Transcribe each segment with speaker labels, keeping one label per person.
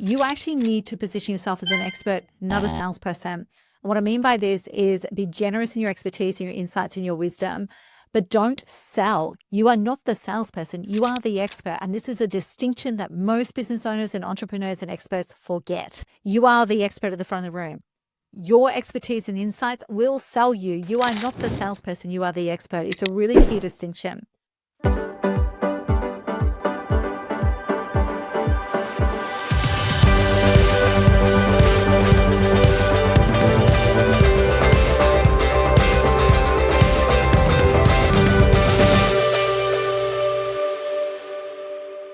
Speaker 1: You actually need to position yourself as an expert, not a salesperson. And what I mean by this is be generous in your expertise, in your insights, and your wisdom, but don't sell. You are not the salesperson. You are the expert. And this is a distinction that most business owners and entrepreneurs and experts forget. You are the expert at the front of the room. Your expertise and insights will sell you. You are not the salesperson. You are the expert. It's a really key distinction.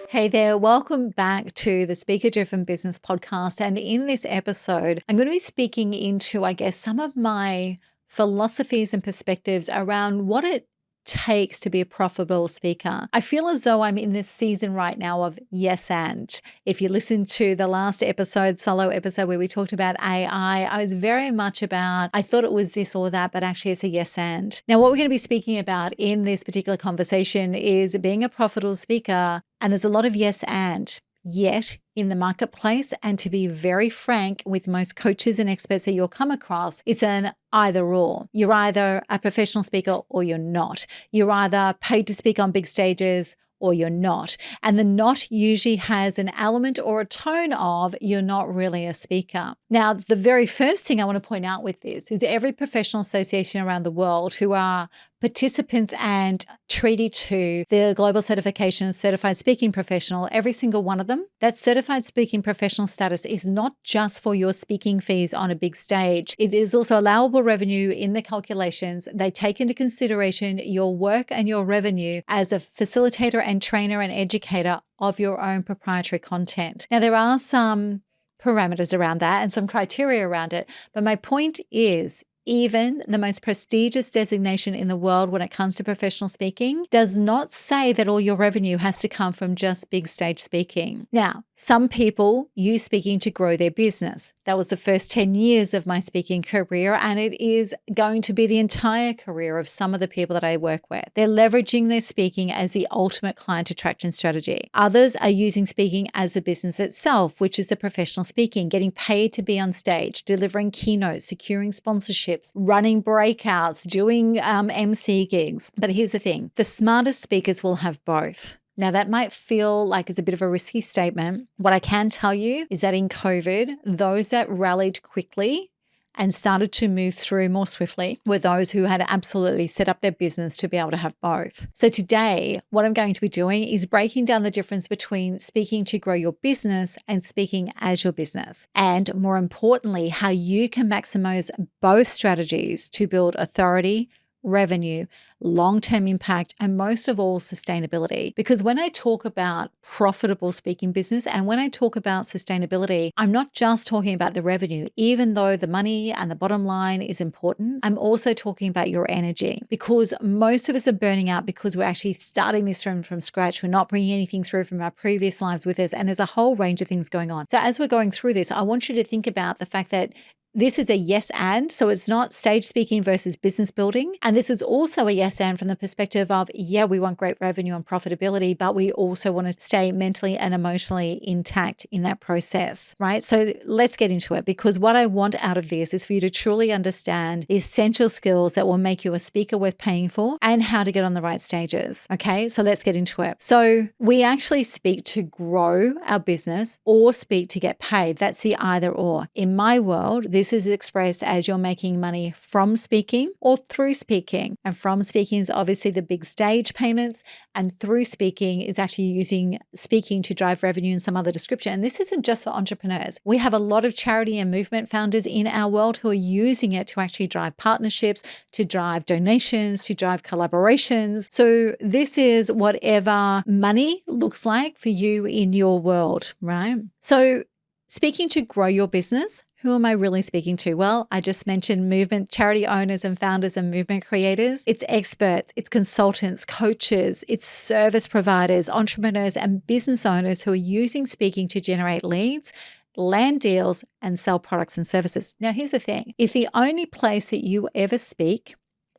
Speaker 1: Hey there, welcome back to the Speaker Driven Business Podcast. And in this episode, I'm going to be speaking into, some of my philosophies and perspectives around what it takes to be a profitable speaker. I feel as though I'm in this season right now of yes and. If you listen to the last episode, solo episode where we talked about AI, I was very much about, I thought it was this or that, but actually it's a yes and. Now, what we're going to be speaking about in this particular conversation is being a profitable speaker. And there's a lot of yes and yet in the marketplace. And to be very frank, with most coaches and experts that you'll come across, it's an either or. You're either a professional speaker or you're not. You're either paid to speak on big stages or you're not. And the not usually has an element or a tone of you're not really a speaker. Now, the very first thing I want to point out with this is every professional association around the world who are participants and treaty to the global certification certified speaking professional, every single one of them, that certified speaking professional status is not just for your speaking fees on a big stage. It is also allowable revenue in the calculations. They take into consideration your work and your revenue as a facilitator and trainer and educator of your own proprietary content. Now, there are some parameters around that and some criteria around it, but my point is, even the most prestigious designation in the world when it comes to professional speaking does not say that all your revenue has to come from just big stage speaking. Now, some people use speaking to grow their business. That was the first 10 years of my speaking career, and it is going to be the entire career of some of the people that I work with. They're leveraging their speaking as the ultimate client attraction strategy. Others are using speaking as a business itself, which is the professional speaking, getting paid to be on stage, delivering keynotes, securing sponsorships, running breakouts, doing MC gigs. But here's the thing, the smartest speakers will have both. Now, that might feel like it's a bit of a risky statement. What I can tell you is that in COVID, those that rallied quickly and started to move through more swiftly were those who had absolutely set up their business to be able to have both. So today, what I'm going to be doing is breaking down the difference between speaking to grow your business and speaking as your business. And more importantly, how you can maximize both strategies to build authority, revenue, long-term impact, and most of all, sustainability. Because when I talk about profitable speaking business and when I talk about sustainability, I'm not just talking about the revenue, even though the money and the bottom line is important. I'm also talking about your energy, because most of us are burning out because we're actually starting this from scratch. We're not bringing anything through from our previous lives with us. And there's a whole range of things going on. So as we're going through this, I want you to think about the fact that this is a yes and, so it's not stage speaking versus business building. And this is also a yes and from the perspective of, yeah, we want great revenue and profitability, but we also want to stay mentally and emotionally intact in that process, right? So let's get into it, because what I want out of this is for you to truly understand the essential skills that will make you a speaker worth paying for and how to get on the right stages. Okay, so let's get into it. So we actually speak to grow our business or speak to get paid. That's the either or. In my world, this is expressed as you're making money from speaking or through speaking. And from speaking is obviously the big stage payments, and through speaking is actually using speaking to drive revenue and some other description. And this isn't just for entrepreneurs. We have a lot of charity and movement founders in our world who are using it to actually drive partnerships, to drive donations, to drive collaborations. So this is whatever money looks like for you in your world, right? So speaking to grow your business, who am I really speaking to? Well, I just mentioned movement, charity owners and founders and movement creators. It's experts, it's consultants, coaches, it's service providers, entrepreneurs and business owners who are using speaking to generate leads, land deals, and sell products and services. Now, here's the thing. If the only place that you ever speak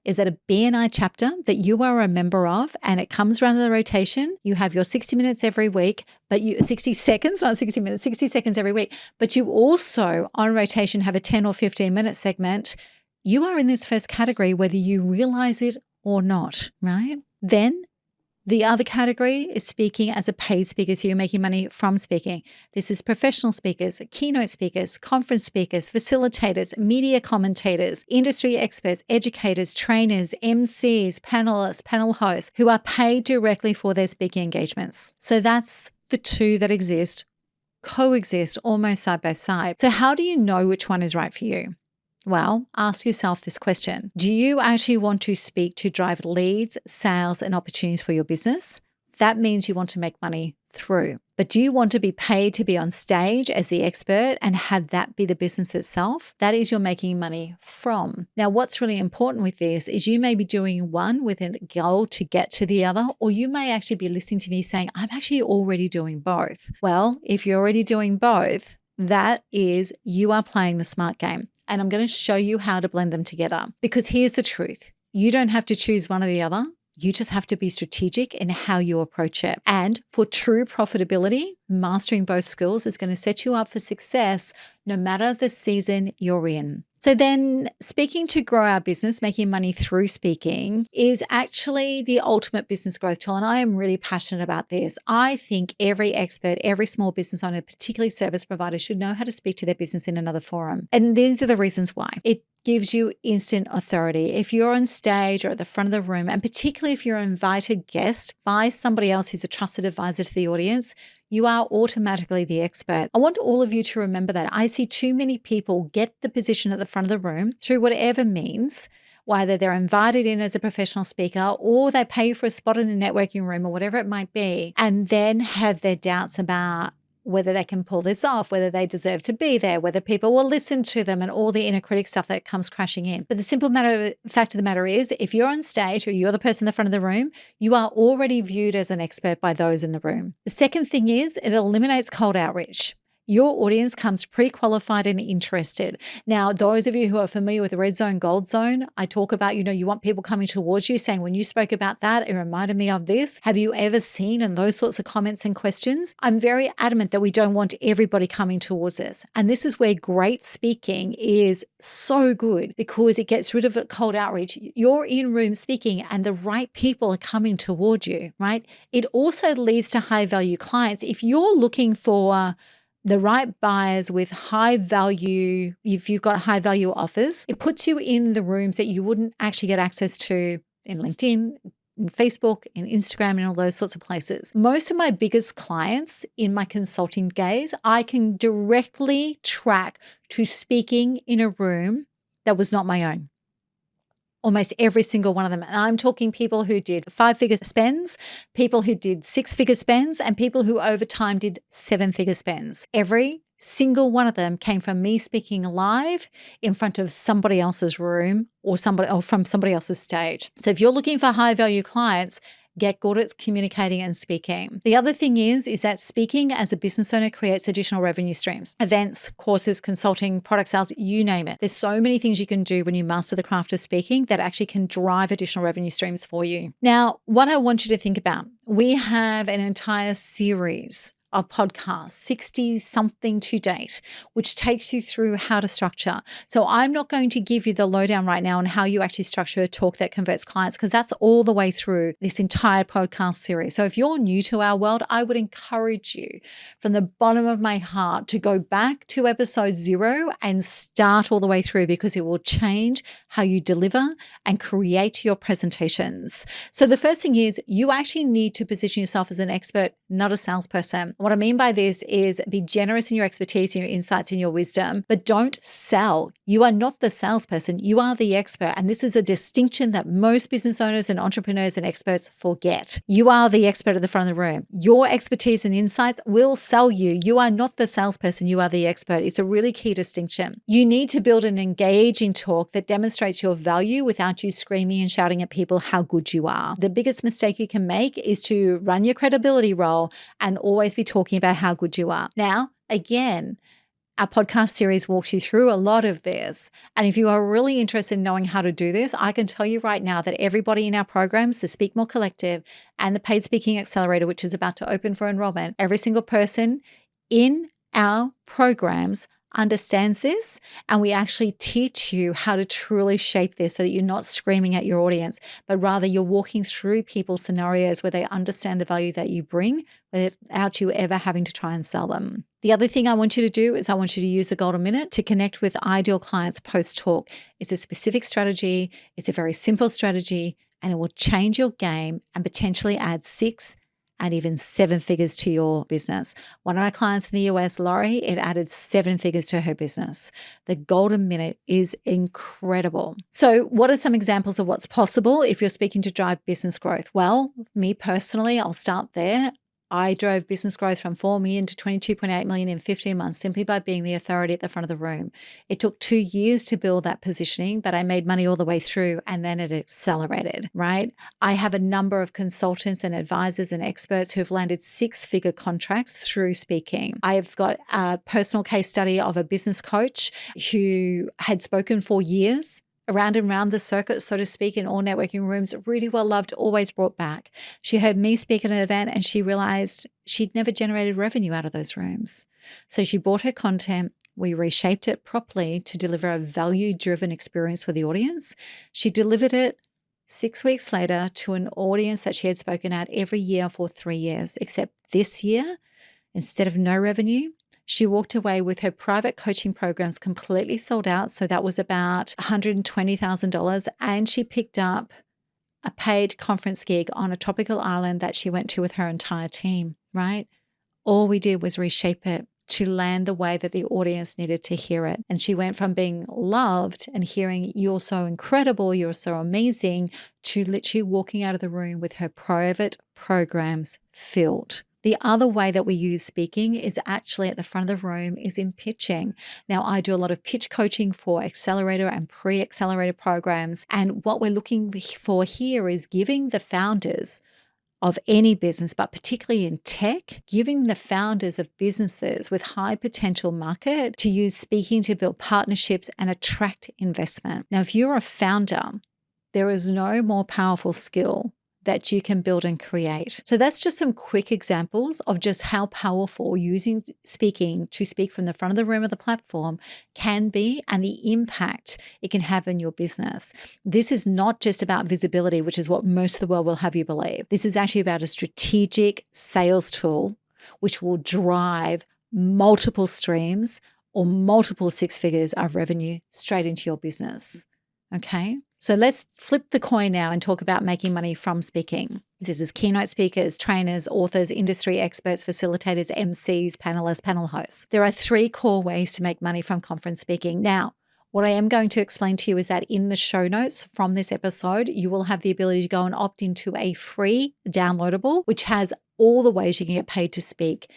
Speaker 1: is that a BNI chapter that you are a member of, and it comes around in the rotation. You have your 60 minutes every week, but 60 seconds, not 60 minutes, 60 seconds every week. But you also on rotation have a 10 or 15-minute segment. You are in this first category, whether you realize it or not, right? Then the other category is speaking as a paid speaker. So you're making money from speaking. This is professional speakers, keynote speakers, conference speakers, facilitators, media commentators, industry experts, educators, trainers, MCs, panelists, panel hosts who are paid directly for their speaking engagements. So that's the two that coexist almost side by side. So how do you know which one is right for you? Well, ask yourself this question. Do you actually want to speak to drive leads, sales, and opportunities for your business? That means you want to make money through. But do you want to be paid to be on stage as the expert and have that be the business itself? That is you're making money from. Now, what's really important with this is you may be doing one with a goal to get to the other, or you may actually be listening to me saying, I'm actually already doing both. Well, if you're already doing both, that is you are playing the smart game. And I'm going to show you how to blend them together. Because here's the truth. You don't have to choose one or the other. You just have to be strategic in how you approach it. And for true profitability, mastering both skills is going to set you up for success no matter the season you're in. So then speaking to grow our business, making money through speaking is actually the ultimate business growth tool. And I am really passionate about this. I think every expert, every small business owner, particularly service provider, should know how to speak to their business in another forum. And these are the reasons why. It gives you instant authority. If you're on stage or at the front of the room, and particularly if you're an invited guest by somebody else who's a trusted advisor to the audience, you are automatically the expert. I want all of you to remember that. I see too many people get the position at the front of the room through whatever means, whether they're invited in as a professional speaker or they pay for a spot in a networking room or whatever it might be, and then have their doubts about whether they can pull this off, whether they deserve to be there, whether people will listen to them, and all the inner critic stuff that comes crashing in. But the simple fact of the matter is, if you're on stage or you're the person in the front of the room, you are already viewed as an expert by those in the room. The second thing is it eliminates cold outreach. Your audience comes pre-qualified and interested. Now, those of you who are familiar with the red zone, gold zone, I talk about, you want people coming towards you saying, when you spoke about that, it reminded me of this. Have you ever seen? And those sorts of comments and questions. I'm very adamant that we don't want everybody coming towards us. And this is where great speaking is so good because it gets rid of cold outreach. You're in room speaking and the right people are coming toward you, right? It also leads to high value clients. If you're looking for the right buyers with high value, if you've got high value offers, it puts you in the rooms that you wouldn't actually get access to in LinkedIn, in Facebook, in Instagram, and all those sorts of places. Most of my biggest clients in my consulting days, I can directly track to speaking in a room that was not my own. Almost every single one of them. And I'm talking people who did 5-figure spends, people who did 6-figure spends, and people who over time did 7-figure spends. Every single one of them came from me speaking live in front of somebody else's room or from somebody else's stage. So if you're looking for high value clients, get good at communicating and speaking. The other thing is that speaking as a business owner creates additional revenue streams, events, courses, consulting, product sales, you name it. There's so many things you can do when you master the craft of speaking that actually can drive additional revenue streams for you. Now, what I want you to think about, we have an entire series of podcasts, 60 something to date, which takes you through how to structure. So I'm not going to give you the lowdown right now on how you actually structure a talk that converts clients, because that's all the way through this entire podcast series. So if you're new to our world, I would encourage you from the bottom of my heart to go back to episode 0 and start all the way through, because it will change how you deliver and create your presentations. So the first thing is you actually need to position yourself as an expert, not a salesperson. What I mean by this is be generous in your expertise, in your insights, in your wisdom, but don't sell. You are not the salesperson. You are the expert. And this is a distinction that most business owners and entrepreneurs and experts forget. You are the expert at the front of the room. Your expertise and insights will sell you. You are not the salesperson. You are the expert. It's a really key distinction. You need to build an engaging talk that demonstrates your value without you screaming and shouting at people how good you are. The biggest mistake you can make is to run your credibility role and always be talking about how good you are. Now, again, Our podcast series walks you through a lot of this. And if you are really interested in knowing how to do this, I can tell you right now that everybody in our programs, the Speak More Collective and the Paid Speaking Accelerator, which is about to open for enrollment, every single person in our programs understands this, and we actually teach you how to truly shape this so that you're not screaming at your audience, but rather you're walking through people's scenarios where they understand the value that you bring without you ever having to try and sell them. The other thing I want you to do is I want you to use the Golden Minute to connect with ideal clients post-talk. It's a specific strategy. It's a very simple strategy, and it will change your game and potentially add 6 and even 7 figures to your business. One of my clients in the US, Laurie, it added 7 figures to her business. The Golden Minute is incredible. So what are some examples of what's possible if you're speaking to drive business growth? Well, me personally, I'll start there. I drove business growth from 4 million to 22.8 million in 15 months simply by being the authority at the front of the room. It took 2 years to build that positioning, but I made money all the way through and then it accelerated, right? I have a number of consultants and advisors and experts who've landed 6-figure contracts through speaking. I've got a personal case study of a business coach who had spoken for years, around and around the circuit, so to speak, in all networking rooms, really well loved, always brought back. She heard me speak at an event and she realized she'd never generated revenue out of those rooms. So she bought her content. We reshaped it properly to deliver a value-driven experience for the audience. She delivered it 6 weeks later to an audience that she had spoken at every year for 3 years, except this year, instead of no revenue, she walked away with her private coaching programs completely sold out. So that was about $120,000. And she picked up a paid conference gig on a tropical island that she went to with her entire team, right? All we did was reshape it to land the way that the audience needed to hear it. And she went from being loved and hearing, "You're so incredible, you're so amazing," to literally walking out of the room with her private programs filled. The other way that we use speaking is actually at the front of the room is in pitching. Now, I do a lot of pitch coaching for accelerator and pre-accelerator programs. And what we're looking for here is giving the founders of any business, but particularly in tech, giving the founders of businesses with high potential market to use speaking to build partnerships and attract investment. Now, if you're a founder, there is no more powerful skill that you can build and create. So that's just some quick examples of just how powerful using speaking to speak from the front of the room of the platform can be and the impact it can have in your business. This is not just about visibility, which is what most of the world will have you believe. This is actually about a strategic sales tool which will drive multiple streams or multiple 6 figures of revenue straight into your business. Okay? So let's flip the coin now and talk about making money from speaking. This is keynote speakers, trainers, authors, industry experts, facilitators, MCs, panelists, panel hosts. There are 3 core ways to make money from conference speaking. Now, what I am going to explain to you is that in the show notes from this episode, you will have the ability to go and opt into a free downloadable, which has all the ways you can get paid to speak,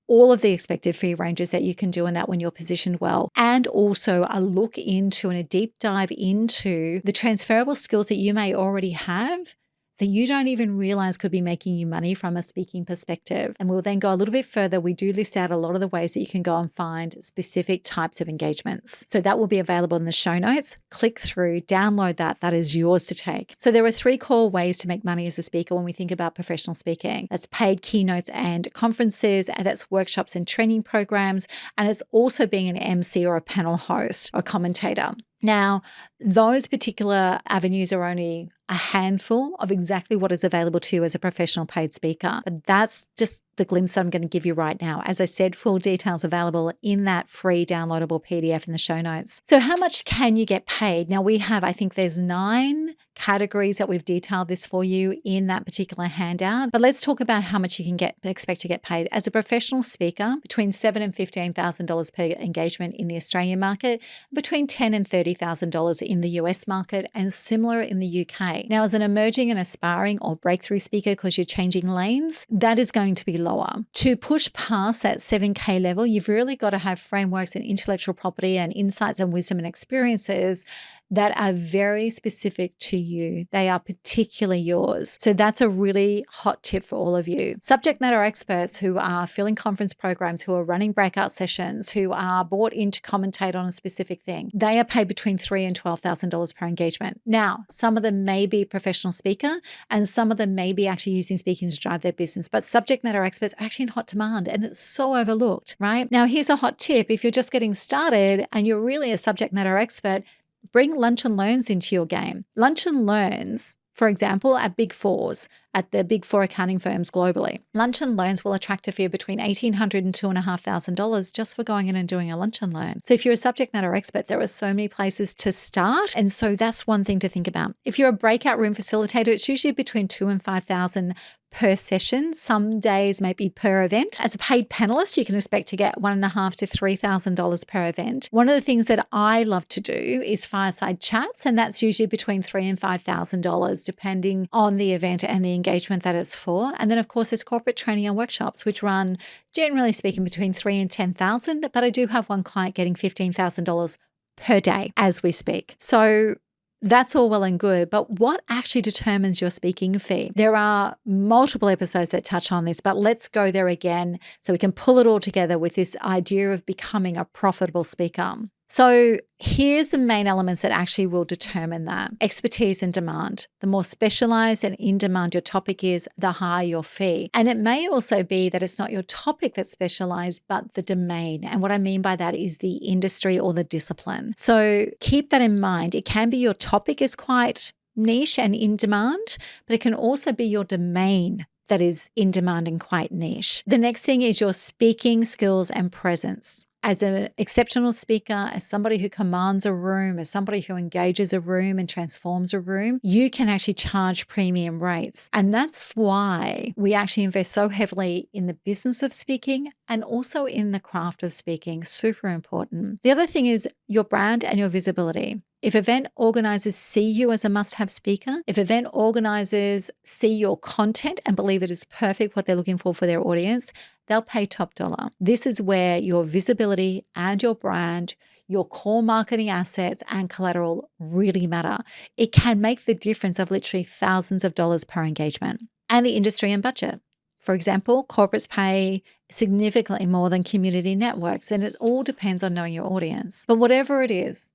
Speaker 1: all of the expected fee ranges that you can do in that when you're positioned well, and also a look into and a deep dive into the transferable skills that you may already have that you don't even realize could be making you money from a speaking perspective. And we'll then go a little bit further. We do list out a lot of the ways that you can go and find specific types of engagements. So that will be available in the show notes. Click through, download that. That is yours to take. So there are 3 core ways to make money as a speaker when we think about professional speaking. That's paid keynotes and conferences, and that's workshops and training programs. And it's also being an MC or a panel host or commentator. Now, those particular avenues are only a handful of exactly what is available to you as a professional paid speaker. But that's just the glimpse that I'm going to give you right now. As I said, full details available in that free downloadable PDF in the show notes. So how much can you get paid? Now we have, I think there's 9 categories that we've detailed this for you in that particular handout. But let's talk about how much you can expect to get paid. As a professional speaker, between $7,000 and $15,000 per engagement in the Australian market, between $10,000 and $30,000 in the US market, and similar in the UK. Now, as an emerging and aspiring or breakthrough speaker, because you're changing lanes, that is going to be lower. To push past that 7K level, you've really got to have frameworks and intellectual property and insights and wisdom and experiences that are very specific to you. They are particularly yours. So that's a really hot tip for all of you. Subject matter experts who are filling conference programs, who are running breakout sessions, who are brought in to commentate on a specific thing, they are paid between $3,000 and $12,000 per engagement. Now, some of them may be a professional speaker and some of them may be actually using speaking to drive their business, but subject matter experts are actually in hot demand and it's so overlooked, right? Now, here's a hot tip. If you're just getting started and you're really a subject matter expert, bring lunch and learns into your game. Lunch and learns, for example, at Big Fours, at the Big Four accounting firms globally, lunch and learns will attract a fee of between $1,800 and $2,500 just for going in and doing a lunch and learn. So if you're a subject matter expert, there are so many places to start. And so that's one thing to think about. If you're a breakout room facilitator, it's usually between $2,000 and $5,000 per session. Some days maybe per event. As a paid panelist, you can expect to get $1,500 to $3,000 per event. One of the things that I love to do is fireside chats, and that's usually between $3,000 and $5,000, depending on the event and the engagement that it's for. And then, of course, there's corporate training and workshops, which run, generally speaking, between $3,000 and $10,000. But I do have one client getting $15,000 per day as we speak. So that's all well and good, but what actually determines your speaking fee? There are multiple episodes that touch on this, but let's go there again so we can pull it all together with this idea of becoming a profitable speaker. So here's the main elements that actually will determine that. Expertise and demand. The more specialized and in demand your topic is, the higher your fee. And it may also be that it's not your topic that's specialized, but the domain. And what I mean by that is the industry or the discipline. So keep that in mind. It can be your topic is quite niche and in demand, but it can also be your domain that is in demand and quite niche. The next thing is your speaking skills and presence. As an exceptional speaker, as somebody who commands a room, as somebody who engages a room and transforms a room, you can actually charge premium rates. And that's why we actually invest so heavily in the business of speaking and also in the craft of speaking. Super important. The other thing is your brand and your visibility. If event organizers see you as a must-have speaker, if event organizers see your content and believe it is perfect what they're looking for their audience, they'll pay top dollar. This is where your visibility and your brand, your core marketing assets and collateral really matter. It can make the difference of literally thousands of dollars per engagement. And the industry and budget. For example, corporates pay significantly more than community networks, and it all depends on knowing your audience. But whatever it is,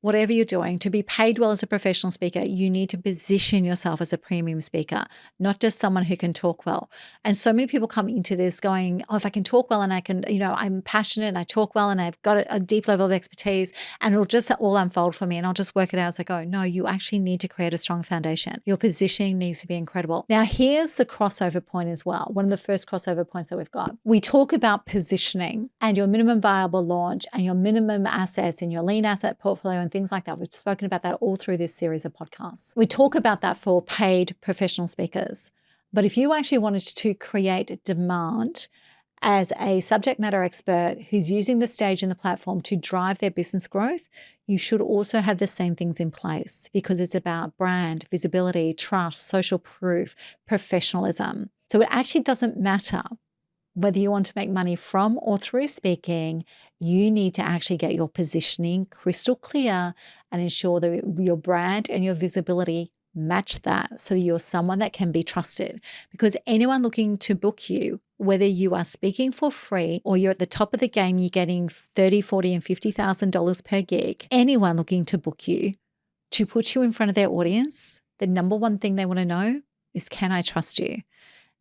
Speaker 1: whatever you're doing, to be paid well as a professional speaker, you need to position yourself as a premium speaker, not just someone who can talk well. And so many people come into this going, oh, if I can talk well and I can, I'm passionate and I talk well and I've got a deep level of expertise and it'll just all unfold for me and I'll just work it out as I go. No, you actually need to create a strong foundation. Your positioning needs to be incredible. Now, here's the crossover point as well. One of the first crossover points that we've got. We talk about positioning and your minimum viable launch and your minimum assets and your lean asset portfolio and things like that. We've spoken about that all through this series of podcasts. We talk about that for paid professional speakers. But if you actually wanted to create demand as a subject matter expert who's using the stage and the platform to drive their business growth, you should also have the same things in place because it's about brand, visibility, trust, social proof, professionalism. So it actually doesn't matter whether you want to make money from or through speaking, you need to actually get your positioning crystal clear and ensure that your brand and your visibility match that so that you're someone that can be trusted. Because anyone looking to book you, whether you are speaking for free or you're at the top of the game, you're getting $30,000, $40,000 and $50,000 per gig, anyone looking to book you, to put you in front of their audience, the number one thing they want to know is, can I trust you?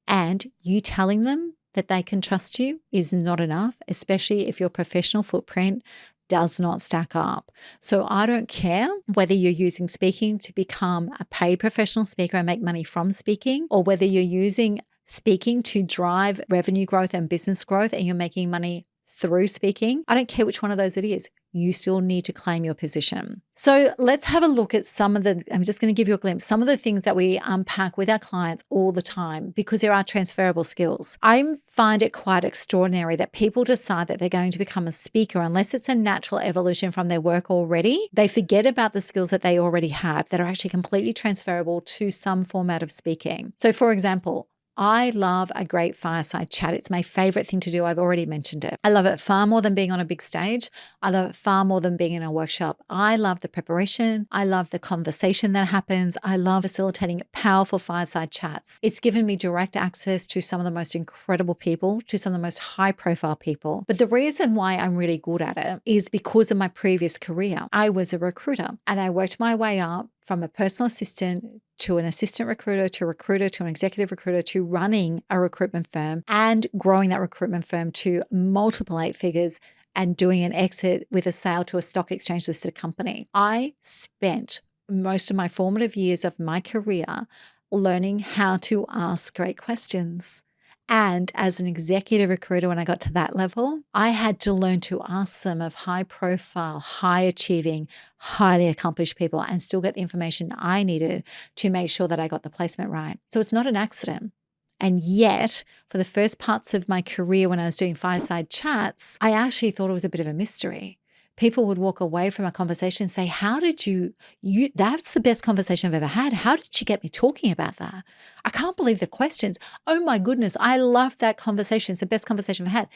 Speaker 1: And you telling them that they can trust you is not enough, especially if your professional footprint does not stack up. So I don't care whether you're using speaking to become a paid professional speaker and make money from speaking, or whether you're using speaking to drive revenue growth and business growth and you're making money through speaking. I don't care which one of those it is. You still need to claim your position. So let's have a look at I'm just going to give you a glimpse, some of the things that we unpack with our clients all the time because there are transferable skills. I find it quite extraordinary that people decide that they're going to become a speaker unless it's a natural evolution from their work already. They forget about the skills that they already have that are actually completely transferable to some format of speaking. So for example, I love a great fireside chat. It's my favorite thing to do. I've already mentioned it. I love it far more than being on a big stage. I love it far more than being in a workshop. I love the preparation. I love the conversation that happens. I love facilitating powerful fireside chats. It's given me direct access to some of the most incredible people, to some of the most high profile people. But the reason why I'm really good at it is because of my previous career. I was a recruiter and I worked my way up from a personal assistant to an assistant recruiter to an executive recruiter to running a recruitment firm and growing that recruitment firm to multiple 8 figures and doing an exit with a sale to a stock exchange listed company. I spent most of my formative years of my career learning how to ask great questions. And as an executive recruiter, when I got to that level, I had to learn to ask them of high profile, high achieving, highly accomplished people and still get the information I needed to make sure that I got the placement right. So it's not an accident. And yet, for the first parts of my career when I was doing fireside chats, I actually thought it was a bit of a mystery. People would walk away from a conversation and say, how did you, that's the best conversation I've ever had. How did you get me talking about that? I can't believe the questions. Oh my goodness, I love that conversation. It's the best conversation I've had.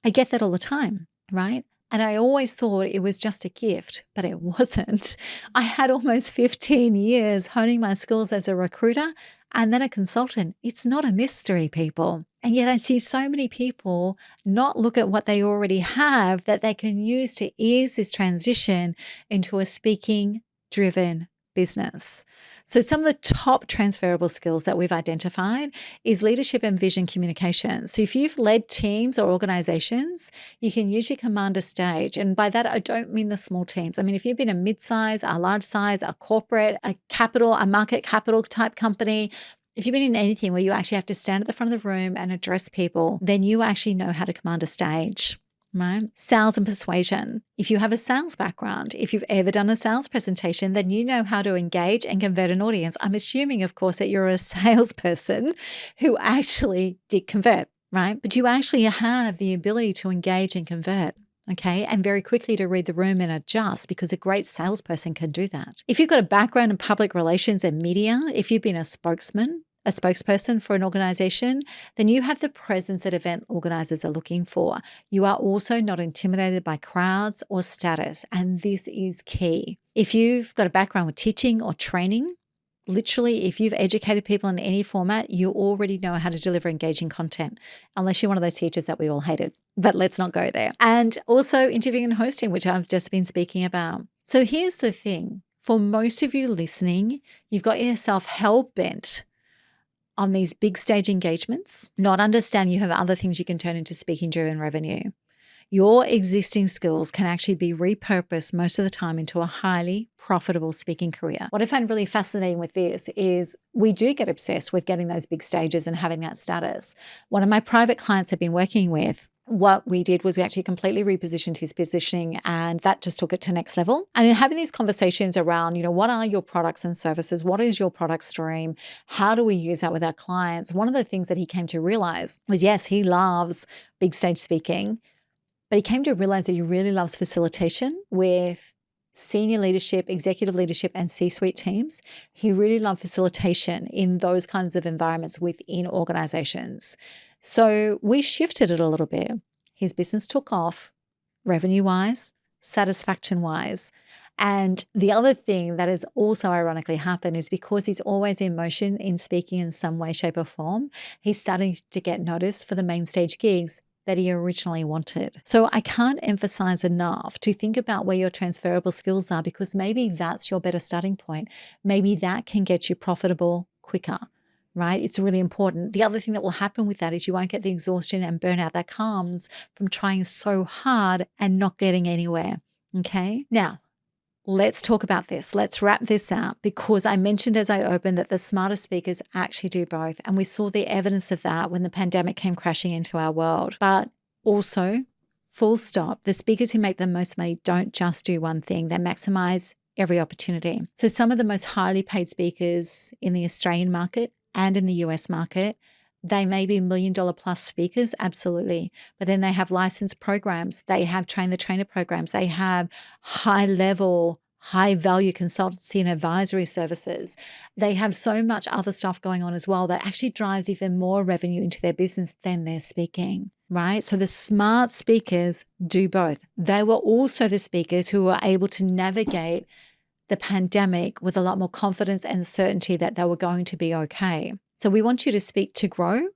Speaker 1: I get that all the time, right? And I always thought it was just a gift, but it wasn't. I had almost 15 years honing my skills as a recruiter and then a consultant. It's not a mystery, people. And yet I see so many people not look at what they already have that they can use to ease this transition into a speaking-driven business. So some of the top transferable skills that we've identified is leadership and vision communication. So if you've led teams or organizations, you can usually command a stage. And by that, I don't mean the small teams. I mean, if you've been a mid-size, a large size, a corporate, a capital, a market capital type company, if you've been in anything where you actually have to stand at the front of the room and address people, then you actually know how to command a stage. Right? Sales and persuasion. If you have a sales background, if you've ever done a sales presentation, then you know how to engage and convert an audience. I'm assuming, of course, that you're a salesperson who actually did convert, right? But you actually have the ability to engage and convert. Okay. And very quickly to read the room and adjust, because a great salesperson can do that. If you've got a background in public relations and media, if you've been a spokesperson for an organization, then you have the presence that event organizers are looking for. You are also not intimidated by crowds or status. And this is key. If you've got a background with teaching or training, literally, if you've educated people in any format, you already know how to deliver engaging content, unless you're one of those teachers that we all hated. But let's not go there. And also interviewing and hosting, which I've just been speaking about. So here's the thing. For most of you listening, you've got yourself hell-bent on these big stage engagements, not understand you have other things you can turn into speaking-driven revenue. Your existing skills can actually be repurposed most of the time into a highly profitable speaking career. What I find really fascinating with this is we do get obsessed with getting those big stages and having that status. One of my private clients I've been working with, what we did was we actually completely repositioned his positioning, and that just took it to next level. And in having these conversations around, what are your products and services? What is your product stream? How do we use that with our clients? One of the things that he came to realize was, yes, he loves big stage speaking, but he came to realize that he really loves facilitation with senior leadership, executive leadership, and C-suite teams. He really loved facilitation in those kinds of environments within organizations. So we shifted it a little bit. His business took off revenue-wise, satisfaction-wise. And the other thing that has also ironically happened is because he's always in motion in speaking in some way, shape, or form, he's starting to get noticed for the main stage gigs that he originally wanted. So I can't emphasize enough to think about where your transferable skills are, because maybe that's your better starting point. Maybe that can get you profitable quicker, right? It's really important. The other thing that will happen with that is you won't get the exhaustion and burnout that comes from trying so hard and not getting anywhere, okay? Now, let's talk about this. Let's wrap this out, because I mentioned as I opened that the smartest speakers actually do both. And we saw the evidence of that when the pandemic came crashing into our world. But also, full stop, the speakers who make the most money don't just do one thing. They maximize every opportunity. So some of the most highly paid speakers in the Australian market and in the US market, they may be $1 million plus speakers, absolutely. But then they have licensed programs. They have train the trainer programs. They have high level, high value consultancy and advisory services. They have so much other stuff going on as well that actually drives even more revenue into their business than their speaking, right? So the smart speakers do both. They were also the speakers who were able to navigate the pandemic with a lot more confidence and certainty that they were going to be okay. So we want you to speak to grow.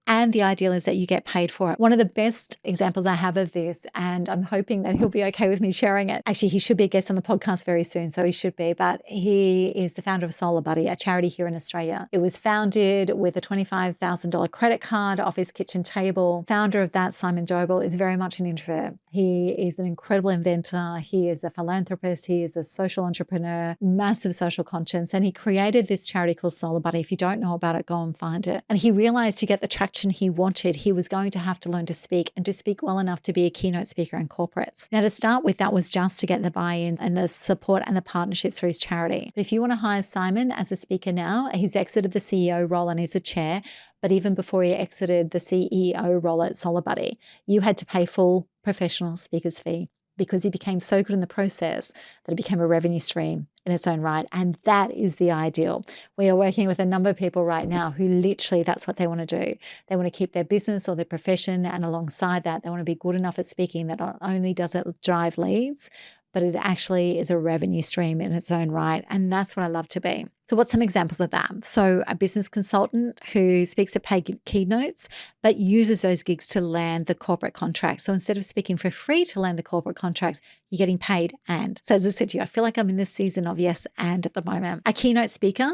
Speaker 1: And the ideal is that you get paid for it. One of the best examples I have of this, and I'm hoping that he'll be okay with me sharing it. Actually, he should be a guest on the podcast very soon, so he should be. But he is the founder of Solar Buddy, a charity here in Australia. It was founded with a $25,000 credit card off his kitchen table. Founder of that, Simon Doble, is very much an introvert. He is an incredible inventor. He is a philanthropist. He is a social entrepreneur, massive social conscience. And he created this charity called Solar Buddy. If you don't know about it, go and find it. And he realized to get the traction he wanted, he was going to have to learn to speak and to speak well enough to be a keynote speaker in corporates. Now, to start with, that was just to get the buy-in and the support and the partnerships for his charity. But if you want to hire Simon as a speaker now, he's exited the CEO role and he's a chair. But even before he exited the CEO role at Solar Buddy, you had to pay full professional speaker's fee because he became so good in the process that it became a revenue stream in its own right. And that is the ideal. We are working with a number of people right now who literally that's what they want to do. They want to keep their business or their profession, and alongside that, they want to be good enough at speaking that not only does it drive leads, but it actually is a revenue stream in its own right. And that's what I love to be. So what's some examples of that? So a business consultant who speaks at paid keynotes, but uses those gigs to land the corporate contracts. So instead of speaking for free to land the corporate contracts, you're getting paid and. So as I said to you, I feel like I'm in this season of yes and at the moment. A keynote speaker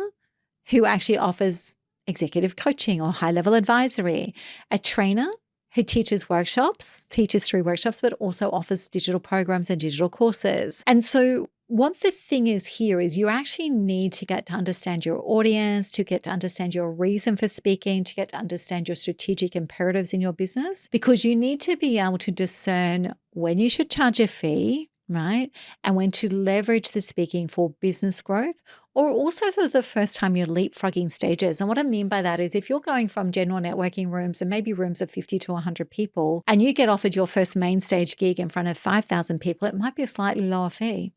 Speaker 1: who actually offers executive coaching or high-level advisory. A trainer who teaches through workshops, but also offers digital programs and digital courses. And so what the thing is here is you actually need to get to understand your audience, to get to understand your reason for speaking, to get to understand your strategic imperatives in your business, because you need to be able to discern when you should charge a fee, right? And when to leverage the speaking for business growth, or also for the first time you're leapfrogging stages. And what I mean by that is if you're going from general networking rooms and maybe rooms of 50 to 100 people, and you get offered your first main stage gig in front of 5,000 people, it might be a slightly lower fee,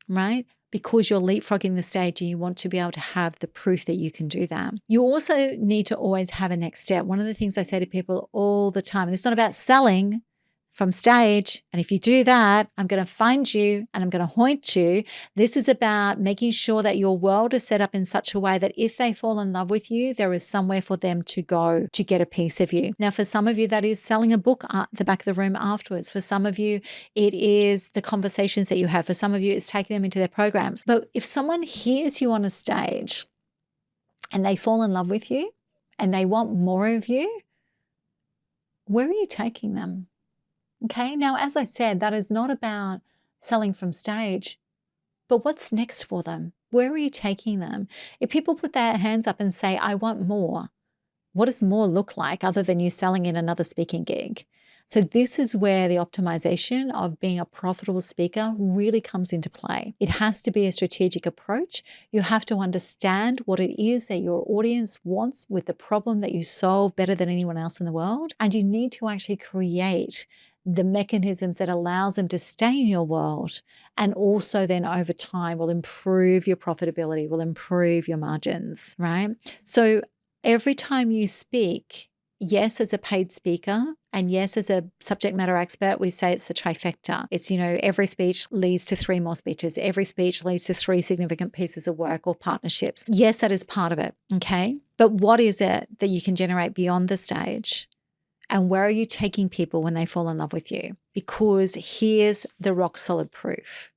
Speaker 1: right? Because you're leapfrogging the stage and you want to be able to have the proof that you can do that. You also need to always have a next step. One of the things I say to people all the time, and it's not about selling from stage. And if you do that, I'm going to find you and I'm going to haunt you. This is about making sure that your world is set up in such a way that if they fall in love with you, there is somewhere for them to go to get a piece of you. Now, for some of you, that is selling a book at the back of the room afterwards. For some of you, it is the conversations that you have. For some of you, it's taking them into their programs. But if someone hears you on a stage and they fall in love with you and they want more of you, where are you taking them? Okay, now, as I said, that is not about selling from stage, but what's next for them? Where are you taking them? If people put their hands up and say, I want more, what does more look like other than you selling in another speaking gig? So this is where the optimization of being a profitable speaker really comes into play. It has to be a strategic approach. You have to understand what it is that your audience wants with the problem that you solve better than anyone else in the world. And you need to actually create the mechanisms that allows them to stay in your world, and also then over time will improve your profitability, will improve your margins, right? So every time you speak, yes, as a paid speaker, and yes, as a subject matter expert, we say it's the trifecta. It's, every speech leads to 3 more speeches. Every speech leads to 3 significant pieces of work or partnerships. Yes, that is part of it, okay? But what is it that you can generate beyond the stage? And where are you taking people when they fall in love with you? Because here's the rock solid proof.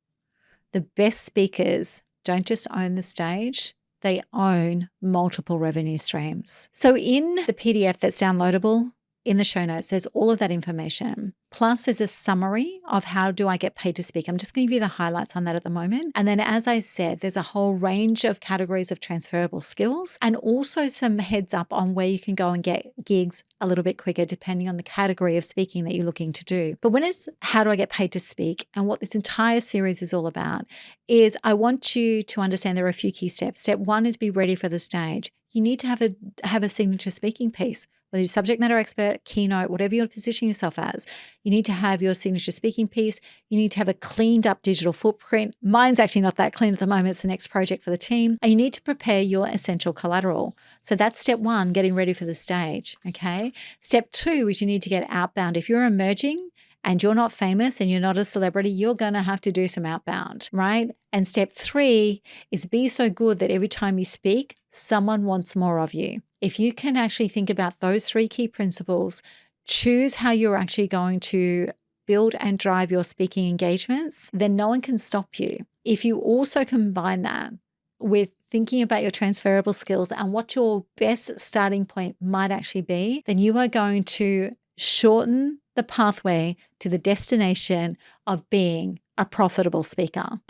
Speaker 1: The best speakers don't just own the stage, they own multiple revenue streams. So in the PDF that's downloadable in the show notes, there's all of that information. Plus, there's a summary of how do I get paid to speak. I'm just going to give you the highlights on that at the moment. And then, as I said, there's a whole range of categories of transferable skills, and also some heads up on where you can go and get gigs a little bit quicker, depending on the category of speaking that you're looking to do. But when it's how do I get paid to speak, and what this entire series is all about, is I want you to understand there are a few key steps. Step 1 is be ready for the stage. You need to have a signature speaking piece. whether you're subject matter expert, keynote, whatever you're positioning yourself as, you need to have your signature speaking piece. You need to have a cleaned up digital footprint. Mine's actually not that clean at the moment. It's the next project for the team. And you need to prepare your essential collateral. So that's step one, getting ready for the stage. Okay. Step two is you need to get outbound. If you're emerging and you're not famous and you're not a celebrity, you're going to have to do some outbound, right? And step three is be so good that every time you speak, someone wants more of you. If you can actually think about those three key principles, choose how you're actually going to build and drive your speaking engagements, then no one can stop you. If you also combine that with thinking about your transferable skills and what your best starting point might actually be, then you are going to shorten the pathway to the destination of being a profitable speaker.